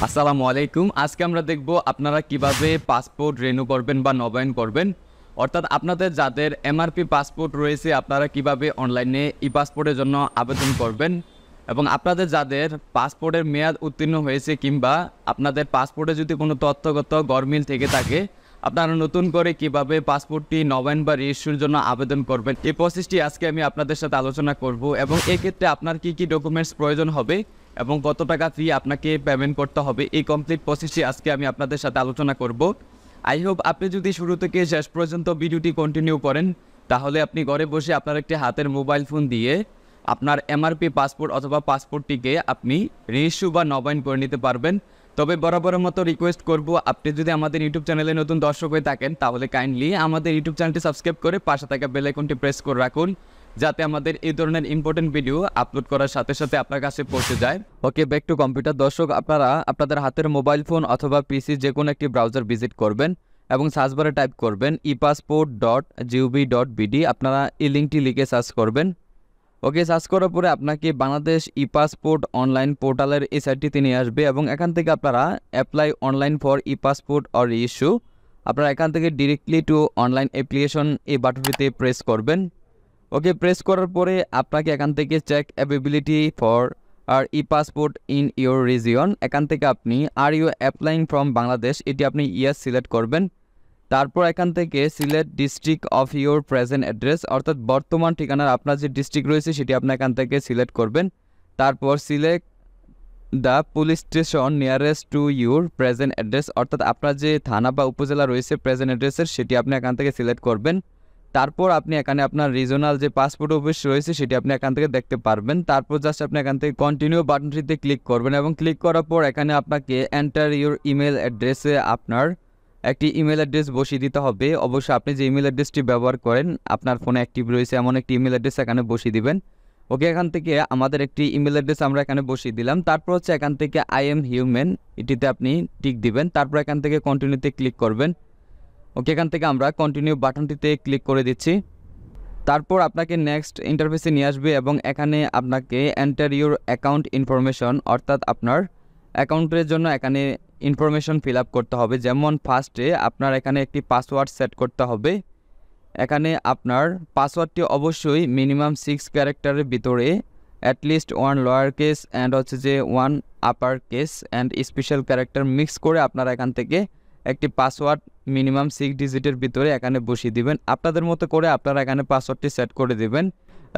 আসসালামু আলাইকুম। আজকে আমরা দেখব আপনারা কিভাবে পাসপোর্ট রিনিউ করবেন বা নবায়ন করবেন। অর্থাৎ আপনাদের যাদের এমআরপি পাসপোর্ট রয়েছে আপনারা কিভাবে অনলাইনে ই পাসপোর্টের জন্য আবেদন করবেন এবং আপনাদের যাদের পাসপোর্টের মেয়াদ উত্তীর্ণ হয়েছে কিংবা আপনাদের পাসপোর্টে যদি কোনো তথ্যগত গরমিল থেকে থাকে আপনারা নতুন করে কিভাবে পাসপোর্টটি নবায়ন বা রেজিস্ট্রির জন্য আবেদন করবেন এই প্রসেসটি আজকে আমি আপনাদের সাথে আলোচনা করব এবং এক্ষেত্রে আপনার কি কি ডকুমেন্টস প্রয়োজন হবে এবং কত টাকা ফি আপনাকে পেমেন্ট করতে হবে এই কমপ্লিট প্রসেসটি আজকে আমি আপনাদের সাথে আলোচনা করব। আই হোপ আপনি যদি শুরু থেকে শেষ পর্যন্ত ভিডিওটি কন্টিনিউ করেন তাহলে আপনি ঘরে বসে আপনার একটি হাতের মোবাইল ফোন দিয়ে আপনার এমআরপি পাসপোর্ট অথবা পাসপোর্টটিকে আপনি রিইস্যু বা নবায়ন করে নিতে পারবেন। তবে বরাবরের মতো রিকোয়েস্ট করব, আপনি যদি আমাদের ইউটিউব চ্যানেলে নতুন দর্শক হয়ে থাকেন তাহলে কাইন্ডলি আমাদের ইউটিউব চ্যানেলটি সাবস্ক্রাইব করে পাশে থাকা বেল আইকনটি প্রেস করে রাখুন যাতে আমাদের এই ধরনের ইম্পর্টেন্ট ভিডিও আপলোড করার সাথে সাথে আপনার কাছে পৌঁছে যায়। ওকে, ব্যাক টু কম্পিউটার। দর্শক, আপনারা আপনাদের হাতের মোবাইল ফোন অথবা পিসি যে কোনো একটি ব্রাউজার ভিজিট করবেন এবং সার্চ বারে টাইপ করবেন epassport.gov.bd। আপনারা এই লিঙ্কটি লিখে সার্চ করবেন। ওকে, সার্চ করার পরে আপনাকে বাংলাদেশ ই পাসপোর্ট অনলাইন পোর্টালের এই সাইটটিতে নিয়ে আসবে এবং এখান থেকে আপনারা apply online for E passport or reissue, আপনারা এখান থেকে ডিরেক্টলি টু অনলাইন অ্যাপ্লিকেশন এই বাটনটিতে প্রেস করবেন। ওকে, প্রেস করার পরে আপনাকে এখান থেকে check availability for our e passport in your region, এখান থেকে আপনি are you applying from Bangladesh এটি আপনি ইয়েস সিলেক্ট করবেন। তারপর এখান থেকে select district of your present address, অর্থাৎ বর্তমান ঠিকানার আপনার যে ডিস্ট্রিক্ট রয়েছে সেটি আপনি এখান থেকে সিলেক্ট করবেন। তারপর select the police station nearest to your present address, অর্থাৎ আপনার যে থানা বা উপজেলা রয়েছে প্রেজেন্ট অ্যাড্রেসের সেটি আপনি এখান থেকে সিলেক্ট করবেন। তারপর আপনি এখানে আপনার রিজনাল যে পাসপোর্ট অফিস রয়েছে সেটি আপনি এখান থেকে দেখতে পারবেন। তারপর জাস্ট আপনি এখান থেকে কন্টিনিউ বাটনটিতে ক্লিক করবেন এবং ক্লিক করার পর এখানে আপনাকে এন্টার ইউর ইমেল অ্যাড্রেসে আপনার একটি ইমেল অ্যাড্রেস বসিয়ে দিতে হবে। অবশ্যই আপনি যে ইমেল অ্যাড্রেসটি ব্যবহার করেন আপনার ফোনে অ্যাক্টিভ রয়েছে এমন একটি ইমেল অ্যাড্রেস এখানে বসিয়ে দিবেন। ওকে, এখান থেকে আমাদের একটি ইমেল অ্যাড্রেস আমরা এখানে বসিয়ে দিলাম। তারপর হচ্ছে এখান থেকে আই এম হিউম্যান এটিতে আপনি টিক দিবেন। তারপর এখান থেকে কন্টিনিউতে ক্লিক করবেন। ওকে, এখান থেকে আমরা কন্টিনিউ বাটনটিতে ক্লিক করে দিচ্ছি। তারপর আপনাকে নেক্সট ইন্টারফেসে নিয়ে আসবে এবং এখানে আপনাকে এন্টার ইউর অ্যাকাউন্ট ইনফরমেশন, অর্থাৎ আপনার অ্যাকাউন্টের জন্য এখানে ইনফরমেশন ফিল আপ করতে হবে। যেমন ফার্স্টে আপনার এখানে একটি পাসওয়ার্ড সেট করতে হবে। এখানে আপনার পাসওয়ার্ডটি অবশ্যই মিনিমাম 6 ক্যারেক্টারের ভিতরে অ্যাটলিস্ট 1 লোয়ার কেস অ্যান্ড হচ্ছে যে 1 upper case and special character mix করে আপনারা এখান থেকে একটি পাসওয়ার্ড মিনিমাম 6 ডিজিটের ভিতরে এখানে বসিয়ে দিবেন। আপনাদের মতো করে আপনারা এখানে পাসওয়ার্ডটি সেট করে দিবেন।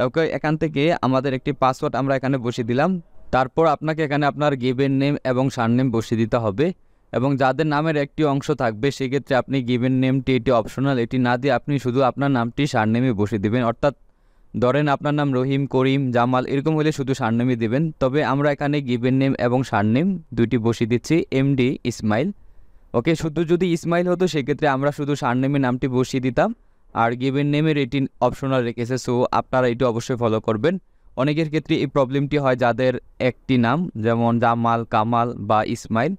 ওকে, এখান থেকে আমাদের একটি পাসওয়ার্ড আমরা এখানে বসিয়ে দিলাম। তারপর আপনাকে এখানে আপনার গিভেন নেম এবং সারনেম বসিয়ে দিতে হবে এবং যাদের নামের একটি অংশ থাকবে সেক্ষেত্রে আপনি গিভেন নেমটি এটি অপশনাল, এটি না দিয়ে আপনি শুধু আপনার নামটি সারনেমে বসিয়ে দেবেন। অর্থাৎ ধরেন আপনার নাম রহিম, করিম, জামাল এরকম হলে শুধু সারনেমই দেবেন। তবে আমরা এখানে গিভেন নেম এবং সারনেম দুটি বসিয়ে দিচ্ছি। এমডি ইসমাইল। ওকে, শুধু যদি ইসমাইল হতো সেক্ষেত্রে আমরা শুধু সারনেমের নামটি বসিয়ে দিতাম আর গিভেন নেমের এটি অপশনাল রেখেছে, সো আপনারা এটি অবশ্যই ফলো করবেন। অনেকের ক্ষেত্রে এই প্রবলেমটি হয় যাদের একটি নাম যেমন জামাল, কামাল বা ইসমাইল।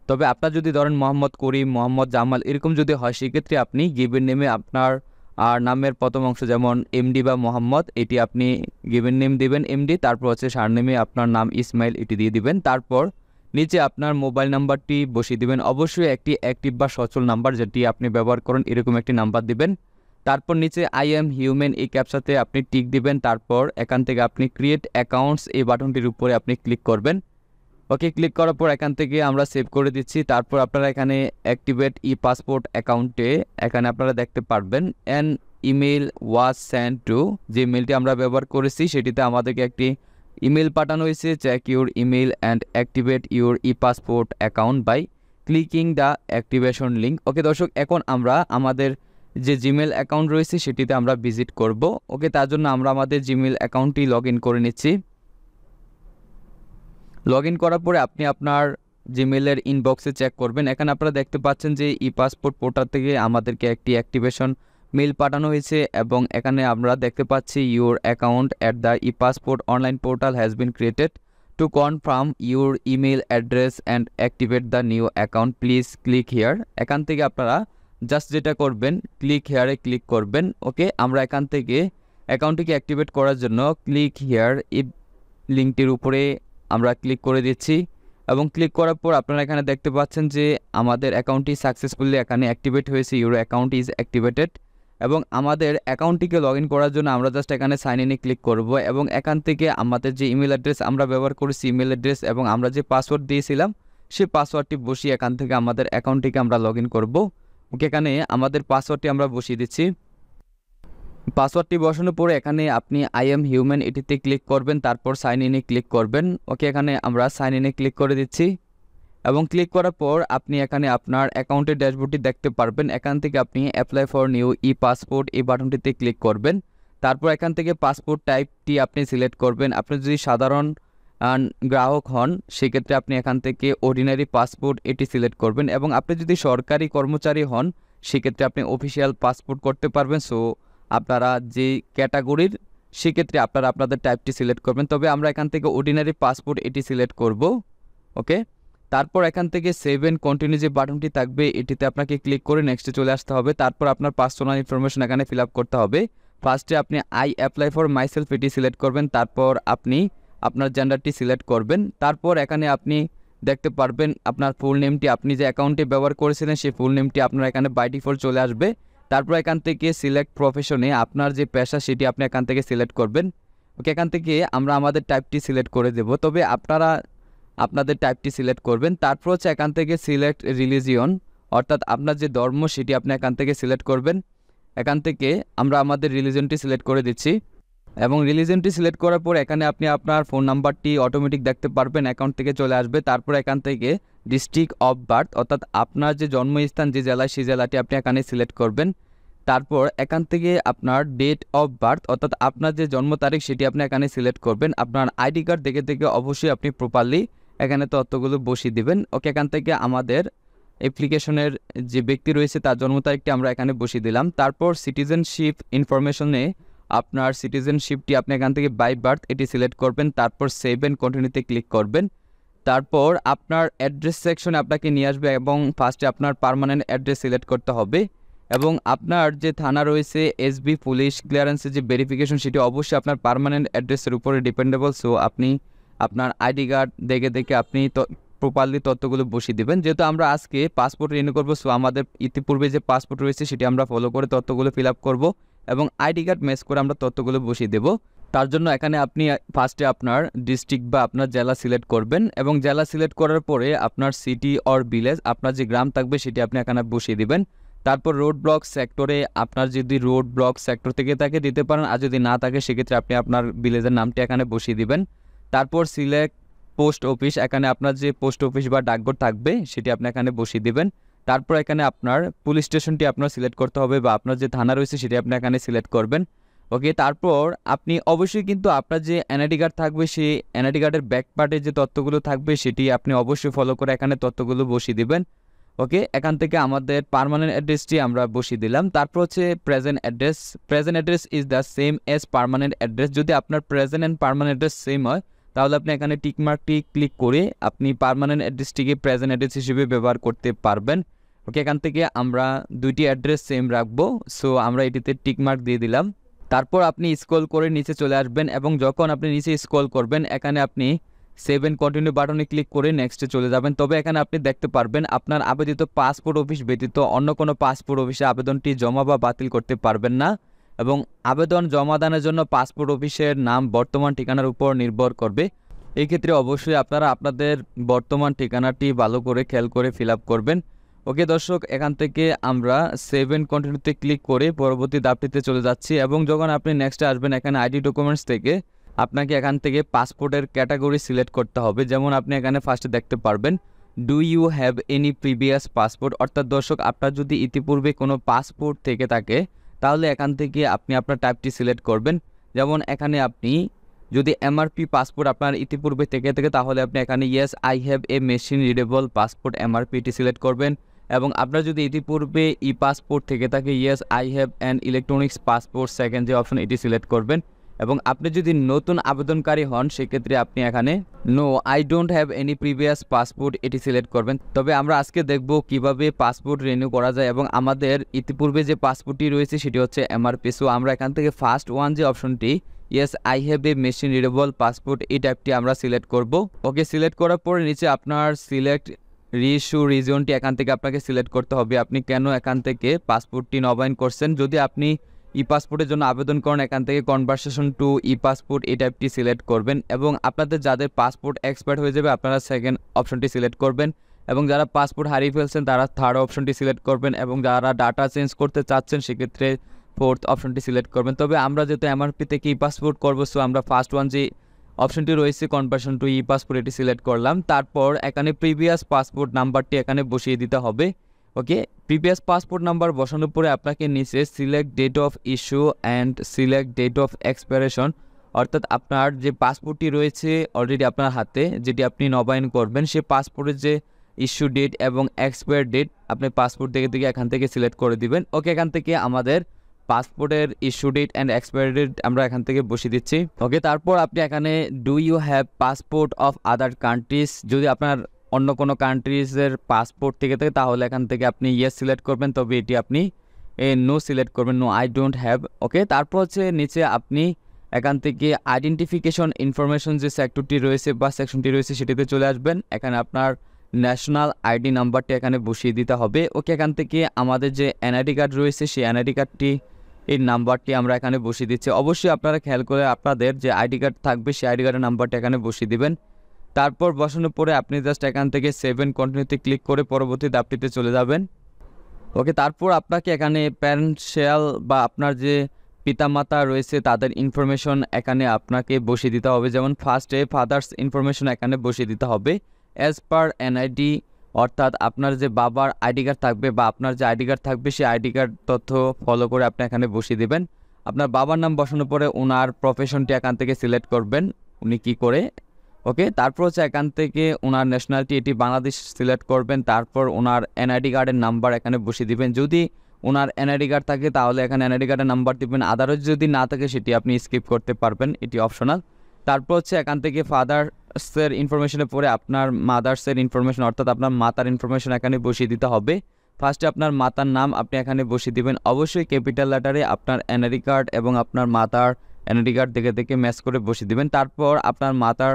তবে আপনার যদি ধরেন মোহাম্মদ করিম, মোহাম্মদ জামাল এরকম যদি হয় সেক্ষেত্রে আপনি গিভেন নেমে আপনার আর নামের প্রথম অংশ যেমন এমডি বা মোহাম্মদ এটি আপনি গিভেন নেম দিবেন এমডি, তারপর হচ্ছে সারনেমে আপনার নাম ইসমাইল এটি দিয়ে দিবেন। তারপর নিচে আপনার মোবাইল নাম্বারটি বসিয়ে দিবেন। অবশ্যই একটি অ্যাক্টিভ বা সচল নাম্বার যেটি আপনি ব্যবহার করেন এরকম একটি নাম্বার দিবেন। তারপর নিচে আই এম হিউম্যান এই ক্যাপচাতে আপনি টিক দিবেন। তারপর এখান থেকে আপনি ক্রিয়েট অ্যাকাউন্টস এই বাটনটির উপরে আপনি ক্লিক করবেন। ওকে, ক্লিক করার পর এখান থেকে আমরা সেভ করে দিচ্ছি। তারপর আপনারা এখানে অ্যাক্টিভেট ই পাসপোর্ট অ্যাকাউন্টে এখানে আপনারা দেখতে পারবেন an email was send to, যে মেলটি আমরা ব্যবহার করেছি সেটিতে আমাদেরকে একটি ইমেল পাঠানো হয়েছে। Check your email and activate your e passport account by clicking the activation link. Okay দর্শক, এখন আমরা আমাদের যে জিমেল অ্যাকাউন্ট রয়েছে সেটিতে আমরা ভিজিট করব। ওকে, তার জন্য আমরা আমাদের জিমেল অ্যাকাউন্টটি লগ ইন করে নিচ্ছি। লগ ইন করার পরে আপনি আপনার জিমেলের ইনবক্সে চেক করবেন। এখানে আপনারা দেখতে পাচ্ছেন যে ই পাসপোর্ট পোর্টাল থেকে আমাদেরকে একটি অ্যাক্টিভেশন মেল পাঠানো হয়েছে এবং এখানে আমরা দেখতে পাচ্ছি your account at the E passport online portal has been created to confirm your email address and activate the new account please click here. এখান থেকে আপনারা জাস্ট যেটা করবেন ক্লিক হেয়ারে ক্লিক করবেন। ওকে, আমরা এখান থেকে অ্যাকাউন্টটিকে অ্যাক্টিভেট করার জন্য ক্লিক হিয়ার এই লিঙ্কটির উপরে আমরা ক্লিক করে দিচ্ছি এবং ক্লিক করার পর আপনারা এখানে দেখতে পাচ্ছেন যে আমাদের অ্যাকাউন্টটি সাকসেসফুলি এখানে অ্যাক্টিভেট হয়েছে, ইউর অ্যাকাউন্ট ইজ অ্যাক্টিভেটেড। এবং আমাদের অ্যাকাউন্টটিকে লগ ইন করার জন্য আমরা জাস্ট এখানে সাইন ইনে ক্লিক করব এবং এখান থেকে আমাদের যে ইমেল অ্যাড্রেস আমরা ব্যবহার করেছি, ইমেল অ্যাড্রেস এবং আমরা যে পাসওয়ার্ড দিয়েছিলাম সেই পাসওয়ার্ডটি বসিয়ে এখান থেকে আমাদের অ্যাকাউন্টটিকে আমরা লগ ইন করবো। ওকে, এখানে আমাদের পাসওয়ার্ডটি আমরা বসিয়ে দিচ্ছি। পাসওয়ার্ডটি বসানোর পরে এখানে আপনি আই এম হিউম্যান এটিতে ক্লিক করবেন, তারপর সাইন ইনে ক্লিক করবেন। ওকে, এখানে আমরা সাইন ইনে ক্লিক করে দিচ্ছি এবং ক্লিক করার পর আপনি এখানে আপনার অ্যাকাউন্টের ড্যাশবোর্ডটি দেখতে পারবেন। এখান থেকে আপনি apply for new E passport এই বাটনটিতে ক্লিক করবেন। তারপর এখান থেকে পাসপোর্ট টাইপটি আপনি সিলেক্ট করবেন। আপনি যদি সাধারণ গ্রাহক হন সেক্ষেত্রে আপনি এখান থেকে অর্ডিনারি পাসপোর্ট এটি সিলেক্ট করবেন এবং আপনি যদি সরকারি কর্মচারী হন সেক্ষেত্রে আপনি অফিসিয়াল পাসপোর্ট করতে পারবেন। সো আপনারা যে ক্যাটাগরির সেক্ষেত্রে আপনারা আপনাদের টাইপটি সিলেক্ট করবেন। তবে আমরা এখান থেকে অর্ডিনারি পাসপোর্ট এটি সিলেক্ট করব। ওকে, তারপর এখান থেকে সেভ এন্ড কন্টিনিউ যে বাটনটি থাকবে এটিতে আপনাকে ক্লিক করে নেক্সটে চলে আসতে হবে। তারপর আপনার পার্সোনাল ইনফরমেশন এখানে ফিল আপ করতে হবে। ফার্স্টে আপনি আই অ্যাপ্লাই ফর মাইসেলফ এটি সিলেক্ট করবেন, তারপর আপনি আপনার জেন্ডারটি সিলেক্ট করবেন। তারপর এখানে আপনি দেখতে পারবেন আপনার ফুল নেমটি, আপনি যে অ্যাকাউন্টে ব্যবহার করেছিলেন সেই ফুল নেমটি আপনার এখানে বাই ডিফল্ট চলে আসবে। তারপর এখান থেকে সিলেক্ট প্রফেশনে আপনার যে পেশা সেটি আপনি এখান থেকে সিলেক্ট করবেন। ওকে, এখান থেকে আমরা আমাদের টাইপটি সিলেক্ট করে দেব, তবে আপনারা আপনাদের টাইপটি সিলেক্ট করবেন। তারপর হচ্ছে এখান থেকে সিলেক্ট রিলিজিয়ন, অর্থাৎ আপনার যে ধর্ম সেটি আপনি এখান থেকে সিলেক্ট করবেন। এখান থেকে আমরা আমাদের রিলিজনটি সিলেক্ট করে দিচ্ছি এবং রিলিজনটি সিলেক্ট করার পর এখানে আপনি আপনার ফোন নাম্বারটি অটোমেটিক দেখতে পারবেন, অ্যাকাউন্ট থেকে চলে আসবে। তারপর এখান থেকে ডিস্ট্রিক্ট অফ বার্থ, অর্থাৎ আপনার যে জন্মস্থান যে জেলায় সেই জেলাটি আপনি এখানে সিলেক্ট করবেন। তারপর এখান থেকে আপনার ডেট অফ বার্থ, অর্থাৎ আপনার যে জন্ম তারিখ সেটি আপনি এখানে সিলেক্ট করবেন। আপনার আইডি কার্ড দেখে দেখে অবশ্যই আপনি প্রপারলি এখানে তথ্যগুলো বসিয়ে দিবেন। ওকে, এখান থেকে আমাদের অ্যাপ্লিকেশনের যে ব্যক্তি রয়েছে তার জন্ম তারিখটি আমরা এখানে বসিয়ে দিলাম। তারপর সিটিজেনশিপ ইনফরমেশনে আপনার সিটিজেনশিপটি আপনি এখান থেকে বাই বার্থ এটি সিলেক্ট করবেন। তারপর সেভ এন্ড কন্টিনিউতে ক্লিক করবেন। তারপর আপনার অ্যাড্রেস সেকশনে আপনাকে নিয়ে আসবে এবং ফার্স্টে আপনার পার্মানেন্ট অ্যাড্রেস সিলেক্ট করতে হবে এবং আপনার যে থানা রয়েছে এসবি পুলিশ ক্লিয়ারেন্সের যে ভেরিফিকেশন সেটি অবশ্যই আপনার পার্মানেন্ট অ্যাড্রেসের উপরে ডিপেন্ডেবল। সো আপনি আপনার আইডি কার্ড দেখে দেখে আপনি প্রপারলি তথ্যগুলো বসিয়ে দেবেন। যেহেতু আমরা আজকে পাসপোর্ট রিনিউ করবো, সো আমাদের ইতিপূর্বে যে পাসপোর্ট রয়েছে সেটি আমরা ফলো করে তথ্যগুলো ফিল আপ করবো এবং আইডি কার্ড ম্যাচ করে আমরা তথ্যগুলো বসিয়ে দেব। তার জন্য এখানে আপনি ফার্স্টে আপনার ডিস্ট্রিক্ট বা আপনার জেলা সিলেক্ট করবেন এবং জেলা সিলেক্ট করার পরে আপনার সিটি অর ভিলেজ, আপনার যে গ্রাম থাকবে সেটি আপনি এখানে বসিয়ে দিবেন। তারপর রোড ব্লক সেক্টরে আপনার যদি রোড ব্লক সেক্টর থেকে থাকে দিতে পারেন, আর যদি না থাকে সেক্ষেত্রে আপনি আপনার ভিলেজের নামটি এখানে বসিয়ে দিবেন। তারপর সিলেক্ট পোস্ট অফিস, এখানে আপনার যে পোস্ট অফিস বা ডাকঘর থাকবে সেটি আপনি এখানে বসিয়ে দিবেন। তারপর এখানে আপনার পুলিশ স্টেশনটি আপনার সিলেক্ট করতে হবে বা আপনার যে থানা রয়েছে সেটি আপনি এখানে সিলেক্ট করবেন। ওকে, তারপর আপনি অবশ্যই কিন্তু আপনার যে এনআইডি কার্ড থাকবে সেই এনআইডি কার্ডের ব্যাক পার্টে যে তথ্যগুলো থাকবে সেটি আপনি অবশ্যই ফলো করে এখানে তথ্যগুলো বসিয়ে দিবেন। ওকে, এখান থেকে আমাদের পার্মানেন্ট অ্যাড্রেসটি আমরা বসিয়ে দিলাম। তারপর হচ্ছে present address. Present address is the same as permanent address. যদি আপনার present and permanent address same হয় তাহলে আপনি এখানে টিকমার্কটি ক্লিক করে আপনি পার্মানেন্ট অ্যাড্রেসটিকে প্রেজেন্ট অ্যাড্রেস হিসেবে ব্যবহার করতে পারবেন। ওকে, এখান থেকে আমরা দুইটি অ্যাড্রেস সেম রাখবো, সো আমরা এটিতে টিকমার্ক দিয়ে দিলাম। তারপর আপনি স্ক্রল করে নিচে চলে আসবেন এবং যখন আপনি নিচে স্ক্রল করবেন এখানে আপনি সেভ এন্ড কন্টিনিউ বাটনে ক্লিক করে নেক্সটে চলে যাবেন। তবে এখানে আপনি দেখতে পারবেন আপনার আবেদিত পাসপোর্ট অফিস ব্যতীত অন্য কোনো পাসপোর্ট অফিসে আবেদনটি জমা বা বাতিল করতে পারবেন না এবং আবেদন জমাদানের জন্য পাসপোর্ট অফিসের নাম বর্তমান ঠিকানার উপর নির্ভর করবে। এই ক্ষেত্রে অবশ্যই আপনারা আপনাদের বর্তমান ঠিকানাটি ভালো করে খেয়াল করে ফিল আপ করবেন। ওকে দর্শক, এখান থেকে আমরা সেভ এন্ড কন্টিনিউতে ক্লিক করে পরবর্তী ধাপটিতে চলে যাচ্ছি এবং যখন আপনি নেক্সটে আসবেন এখানে আইডি ডকুমেন্টস থেকে আপনাকে এখান থেকে পাসপোর্টের ক্যাটাগরি সিলেক্ট করতে হবে। যেমন আপনি এখানে ফার্স্টে দেখতে পারবেন do you have any previous passport, অর্থাৎ দর্শক আপনার যদি ইতিপূর্বে কোনো পাসপোর্ট থেকে থাকে তাহলে এখান থেকে আপনি আপনার টাইপটি সিলেক্ট করবেন। যেমন এখানে আপনি যদি এমআরপি পাসপোর্ট আপনার ইতিপূর্বে থেকে থাকে তাহলে আপনি এখানে yes I have a machine readable passport এমআরপিটি সিলেক্ট করবেন এবং আপনার যদি ইতিপূর্বে ই পাসপোর্ট থেকে থাকে yes I have an electronics passport second যে অপশন এটি সিলেক্ট করবেন এবং আপনি যদি নতুন আবেদনকারী হন সেক্ষেত্রে আপনি এখানে no I don't have any previous passport এটি সিলেক্ট করবেন। তবে আমরা আজকে দেখব কিভাবে পাসপোর্ট রিনিউ করা যায় এবং আমাদের ইতিপূর্বে যে পাসপোর্টটি রয়েছে সেটি হচ্ছে এমআরপি। সো আমরা এখান থেকে ফার্স্ট ওয়ান যে অপশনটি yes I have a machine readable passport, এই টাইপটি আমরা সিলেক্ট করব। ওকে, সিলেক্ট করার পরে নিচে আপনার সিলেক্ট রিইস্যু রিজনটি এখান থেকে আপনাকে সিলেক্ট করতে হবে, আপনি কেন এখান থেকে পাসপোর্টটি নবায়ন করছেন। যদি আপনি ই পাসপোর্টের জন্য আবেদন করেন এখান থেকে কনভার্সেশন টু ই পাসপোর্ট এই টাইপটি সিলেক্ট করবেন, এবং আপনাদের যাদের পাসপোর্ট এক্সপায়ার হয়ে যাবে আপনারা সেকেন্ড অপশনটি সিলেক্ট করবেন, এবং যারা পাসপোর্ট হারিয়ে ফেলছেন তারা থার্ড অপশনটি সিলেক্ট করবেন, এবং যারা ডাটা চেঞ্জ করতে চাচ্ছেন সেক্ষেত্রে ফোর্থ অপশনটি সিলেক্ট করবেন। তবে আমরা যেহেতু এমআরপি থেকে ই পাসপোর্ট করবো, সো আমরা ফার্স্ট ওয়ান যে অপশনটি রয়েছে কনভার্সন টু ই পাসপোর্ট এটি সিলেক্ট করলাম। তারপর এখানে প্রিভিয়াস পাসপোর্ট নাম্বারটি এখানে বসিয়ে দিতে হবে। ওকে, প্রিভিয়াস পাসপোর্ট নাম্বার বসানোর পরে আপনাকে নিচে select date of issue and select date of expiration, অর্থাৎ আপনার যে পাসপোর্টটি রয়েছে অলরেডি আপনার হাতে যেটি আপনি নবায়ন করবেন সেই পাসপোর্টের যে ইস্যু ডেট এবং এক্সপায়ার ডেট আপনি পাসপোর্ট থেকে এখান থেকে সিলেক্ট করে দিবেন। ওকে, এখান থেকে আমাদের পাসপোর্টের issue date and expiry date আমরা এখান থেকে বসিয়ে দিচ্ছি। ওকে, তারপর আপনি এখানে do you have passport of other countries, যদি আপনার অন্য কোনো কান্ট্রিজের পাসপোর্ট থেকে থাকে তাহলে এখান থেকে আপনি ইয়েস সিলেক্ট করবেন, তবে এটি আপনি নো সিলেক্ট করবেন, নো আই ডোন্ট হ্যাভ। ওকে, তারপর হচ্ছে নিচে আপনি এখান থেকে আইডেন্টিফিকেশন ইনফরমেশন যে সেক্টরটি রয়েছে বা সেকশনটি রয়েছে সেটিতে চলে আসবেন, এখানে আপনার ন্যাশনাল আইডি নাম্বারটি এখানে বসিয়ে দিতে হবে। ওকে, এখান থেকে আমাদের যে এনআইডি কার্ড রয়েছে সেই এনআইডি কার্ডটি এই নাম্বারটি আমরা এখানে বসিয়ে দিচ্ছি। অবশ্যই আপনারা খেয়াল করে আপনাদের যে আইডি কার্ড থাকবে সেই আইডি কার্ডের নাম্বারটা এখানে বসিয়ে দিবেন। তারপর বসানোর পরে আপনি জাস্ট এখান থেকে সেভ এন্ড কন্টিনিউতে ক্লিক করে পরবর্তী ধাপটিতে চলে যাবেন। ওকে, তারপর আপনাকে এখানে প্যারেন্টশিয়াল বা আপনার যে পিতামাতা রয়েছে তাদের ইনফরমেশন এখানে আপনাকে বসিয়ে দিতে হবে, যেমন ফার্স্টে ফাদার্স ইনফরমেশন এখানে বসিয়ে দিতে হবে অ্যাজ পার এনআইডি, অর্থাৎ আপনার যে বাবার আইডি কার্ড থাকবে বা আপনার যে আইডি কার্ড থাকবে সেই আইডি কার্ড তথ্য ফলো করে আপনি এখানে বসিয়ে দেবেন। আপনার বাবার নাম বসানোর পরে ওনার প্রফেশনটি এখান থেকে সিলেক্ট করবেন, উনি কি করে। ওকে, তারপর হচ্ছে এখান থেকে ওনার ন্যাশনালিটি এটি বাংলাদেশ সিলেক্ট করবেন, তারপর ওনার এনআইডি কার্ডের নাম্বার এখানে বসিয়ে দিবেন। যদি ওনার এনআইডি কার্ড থাকে তাহলে এখানে এনআইডি কার্ডের নাম্বার দিবেন, আদারওয়াইজ যদি না থাকে সেটি আপনি স্কিপ করতে পারবেন, এটি অপশনাল। তারপর হচ্ছে এখান থেকে ফাদার্সের ইনফরমেশনের পরে আপনার মাদার্সের ইনফরমেশন অর্থাৎ আপনার মাতার ইনফরমেশন এখানে বসিয়ে দিতে হবে। ফার্স্টে আপনার মাতার নাম আপনি এখানে বসিয়ে দিবেন, অবশ্যই ক্যাপিটাল লেটারে আপনার এনআইডি কার্ড এবং আপনার মাতার এনআইডি কার্ড দেখে ম্যাচ করে বসিয়ে দিবেন। তারপর আপনার মাতার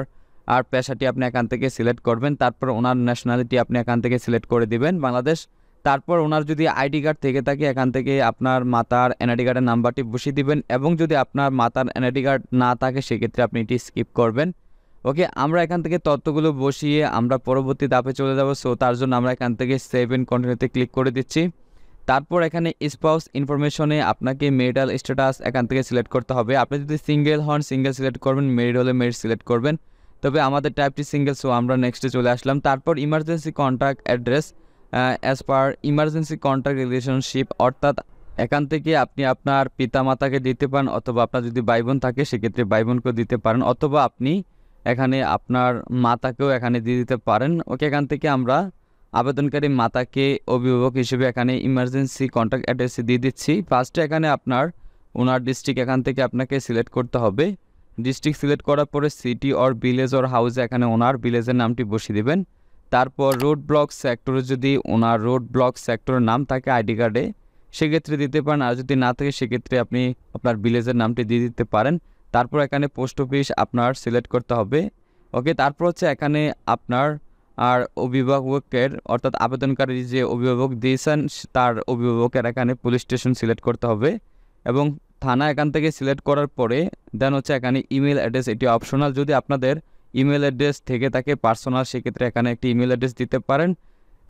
আর পেশাটি আপনি এখান থেকে সিলেক্ট করবেন, তারপর ওনার ন্যাশনালিটি আপনি এখান থেকে সিলেক্ট করে দিবেন বাংলাদেশ। তারপর ওনার যদি আইডি কার্ড থেকে থাকে এখান থেকে আপনার মাতার এনআইডি কার্ডের নাম্বারটি বসিয়ে দিবেন, এবং যদি আপনার মাতার এনআইডি কার্ড না থাকে সেক্ষেত্রে আপনি এটি স্কিপ করবেন। ওকে, আমরা এখান থেকে তথ্যগুলো বসিয়ে আমরা পরবর্তী ধাপে চলে যাব, সো তার জন্য আমরা এখান থেকে সেভ এন্ড কন্টিনিউতে ক্লিক করে দিচ্ছি। তারপর এখানে স্পাউস ইনফরমেশনে আপনাকে মেরিটাল স্ট্যাটাস এখান থেকে সিলেক্ট করতে হবে, আপনি যদি সিঙ্গেল হন সিঙ্গেল সিলেক্ট করবেন, মেরিড হলে মেরিড সিলেক্ট করবেন, তবে আমাদের টাইপটি সিঙ্গেল, সো আমরা নেক্সটে চলে আসলাম। তারপর emergency contact address as per emergency contact relationship, অর্থাৎ এখান থেকে আপনি আপনার পিতামাতাকে দিতে পারেন, অথবা আপনার যদি ভাই বোন থাকে সেক্ষেত্রে ভাই বোনকেও দিতে পারেন, অথবা আপনি এখানে আপনার মাতাকেও এখানে দিয়ে দিতে পারেন। ওকে, এখান থেকে আমরা আবেদনকারী মাতাকে অভিভাবক হিসেবে এখানে ইমার্জেন্সি কন্ট্যাক্ট অ্যাড্রেসে দিয়ে দিচ্ছি। ফার্স্টে এখানে আপনার ওনার ডিস্ট্রিক্ট এখান থেকে আপনাকে সিলেক্ট করতে হবে, ডিস্ট্রিক্ট সিলেক্ট করার পরে সিটি অর ভিলেজ অর হাউসে এখানে ওনার ভিলেজের নামটি বসিয়ে দেবেন। তারপর রোড ব্লক সেক্টরে যদি ওনার রোড ব্লক সেক্টরের নাম থাকে আইডি কার্ডে সেক্ষেত্রে দিতে পারেন, আর যদি না থাকে সেক্ষেত্রে আপনি আপনার ভিলেজের নামটি দিয়ে দিতে পারেন। তারপর এখানে পোস্ট অফিস আপনার সিলেক্ট করতে হবে। ওকে, তারপর হচ্ছে এখানে আপনার আর অভিভাবকের অর্থাৎ আবেদনকারী যে অভিভাবক দিয়েছেন তার অভিভাবকের এখানে পুলিশ স্টেশন সিলেক্ট করতে হবে, এবং থানা এখান থেকে সিলেক্ট করার পরে দেন হচ্ছে এখানে ইমেল অ্যাড্রেস, এটি অপশনাল, যদি আপনাদের ইমেল অ্যাড্রেস থেকে থাকে পার্সোনাল সেক্ষেত্রে এখানে একটি ইমেল অ্যাড্রেস দিতে পারেন।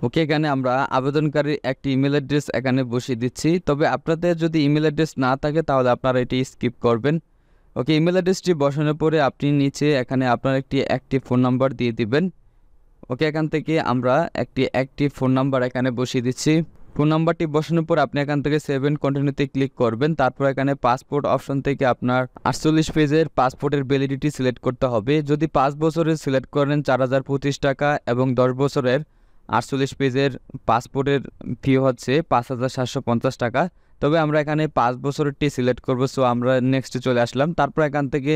ওকে, এখানে আমরা আবেদনকারীর একটি ইমেল অ্যাড্রেস এখানে বসিয়ে দিচ্ছি, তবে আপনাদের যদি ইমেল অ্যাড্রেস না থাকে তাহলে আপনারা এটি স্কিপ করবেন। ওকে, ইমেল অ্যাড্রেসটি বসানোর পরে আপনি নিচে এখানে আপনার একটি অ্যাক্টিভ ফোন নাম্বার দিয়ে দিবেন। ওকে, এখান থেকে আমরা একটি অ্যাক্টিভ ফোন নাম্বার এখানে বসিয়ে দিচ্ছি। ফোন নাম্বারটি বসানোর পর আপনি এখান থেকে সেভ এন্ড কন্টিনিউতে ক্লিক করবেন। তারপর এখানে পাসপোর্ট অপশন থেকে আপনার 48 পেজের পাসপোর্টের ভ্যালিডিটি সিলেক্ট করতে হবে। যদি 5 বছরের সিলেক্ট করেন 4025 টাকা, এবং 10 বছরের 48 পেজের পাসপোর্টের ফি হচ্ছে 5750 টাকা। তবে আমরা এখানে 5 বছরেরটি সিলেক্ট করব, সো আমরা নেক্সটে চলে আসলাম। তারপর এখান থেকে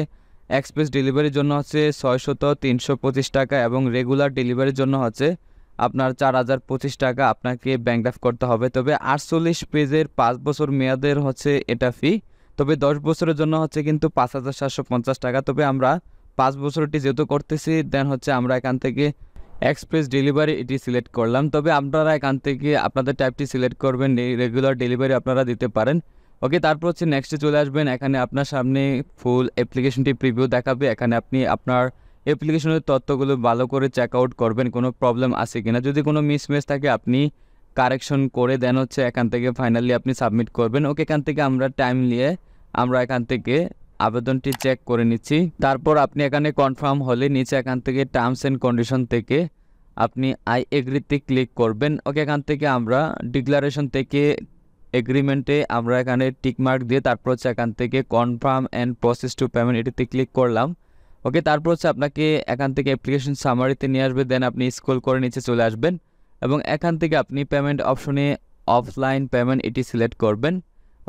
এক্সপ্রেস ডেলিভারির জন্য হচ্ছে 600-325 টাকা, এবং রেগুলার ডেলিভারির জন্য হচ্ছে আপনার 4025 টাকা আপনাকে ব্যাংক ড্রাফট করতে হবে। তবে 48 পেজের 5 বছর মেয়াদের হচ্ছে এটা ফি, তবে 10 বছরের জন্য হচ্ছে কিন্তু 5,750 টাকা। তবে আমরা 5 বছরটি যেহেতু করতেছি দেন হচ্ছে আমরা এখান থেকে এক্সপ্রেস ডেলিভারি এটি সিলেক্ট করলাম। তবে আপনারা এখান থেকে আপনাদের টাইপটি সিলেক্ট করবেন, রেগুলার ডেলিভারি আপনারা দিতে পারেন। ওকে, তারপর হচ্ছে নেক্সটে চলে আসবেন। এখানে আপনার সামনে ফুল অ্যাপ্লিকেশনটি প্রিভিউ দেখাবে। এখানে আপনি আপনার অ্যাপ্লিকেশনের তথ্যগুলো ভালো করে চেক আউট করবেন, কোনো প্রবলেম আছে কিনা। যদি কোনো মিসম্যাচ থাকে আপনি কারেকশন করে দেন হচ্ছে এখান থেকে ফাইনালি আপনি সাবমিট করবেন। ওকে, এখান থেকে আমরা টাইম নিয়ে আমরা এখান থেকে আবেদনটি চেক করে নিচ্ছি। তারপর আপনি এখানে কনফার্ম হলে নিচে এখান থেকে টার্মস অ্যান্ড কন্ডিশন থেকে আপনি আই এগ্রিতে ক্লিক করবেন। ওকে, এখান থেকে আমরা ডিক্লারেশন থেকে এগ্রিমেন্টে আমরা এখানে টিকমার্ক দিয়ে তারপর হচ্ছে এখান থেকে confirm and process to payment এটিতে ক্লিক করলাম। ওকে, তারপর হচ্ছে আপনাকে এখান থেকে অ্যাপ্লিকেশন সামারিতে নিয়ে আসবে। দেন আপনি স্ক্রল করে নিচে চলে আসবেন এবং এখান থেকে আপনি পেমেন্ট অপশনে অফলাইন পেমেন্ট এটি সিলেক্ট করবেন।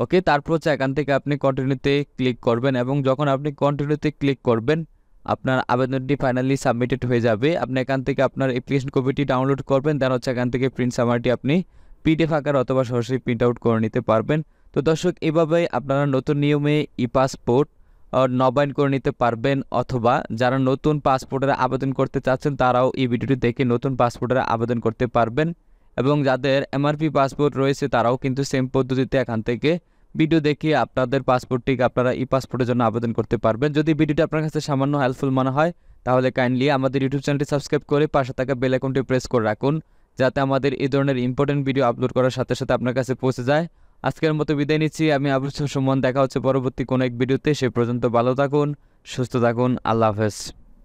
ওকে, তারপর হচ্ছে এখান থেকে আপনি কন্টিনিউতে ক্লিক করবেন এবং যখন আপনি কন্টিনিউতে ক্লিক করবেন আপনার আবেদনটি ফাইনালি সাবমিটেড হয়ে যাবে। আপনি এখান থেকে আপনার অ্যাপ্লিকেশন কপিটি ডাউনলোড করবেন, দেন হচ্ছে এখান থেকে প্রিন্ট সামারিটি আপনি পিডিএফ আকার অথবা সরাসরি প্রিন্ট আউট করে নিতে পারবেন। তো দর্শক, এভাবেই আপনারা নতুন নিয়মে ই পাসপোর্ট নবায়ন করে নিতে পারবেন, অথবা যারা নতুন পাসপোর্টের আবেদন করতে চাচ্ছেন তারাও এই ভিডিওটি দেখে নতুন পাসপোর্টের আবেদন করতে পারবেন। এবং যাদের এমআরপি পাসপোর্ট রয়েছে তারাও কিন্তু সেম পদ্ধতিতে এখান থেকে ভিডিও দেখিয়ে আপনাদের পাসপোর্টটিকে আপনারা ই পাসপোর্টের জন্য আবেদন করতে পারবেন। যদি ভিডিওটি আপনার কাছে সামান্য হেল্পফুল মনে হয় তাহলে কাইন্ডলি আমাদের ইউটিউব চ্যানেলটি সাবস্ক্রাইব করে পাশে থাকা বেল আইকনটি প্রেস করে রাখুন, যাতে আমাদের এই ধরনের ইম্পর্টেন্ট ভিডিও আপলোড করার সাথে সাথে আপনার কাছে পৌঁছে যায়। আজকের মতো বিদায় নিচ্ছি। আমি আবুল সুমন। দেখা হচ্ছে পরবর্তী কোনো এক ভিডিওতে। সে পর্যন্ত ভালো থাকুন, সুস্থ থাকুন। আল্লাহ হাফেজ।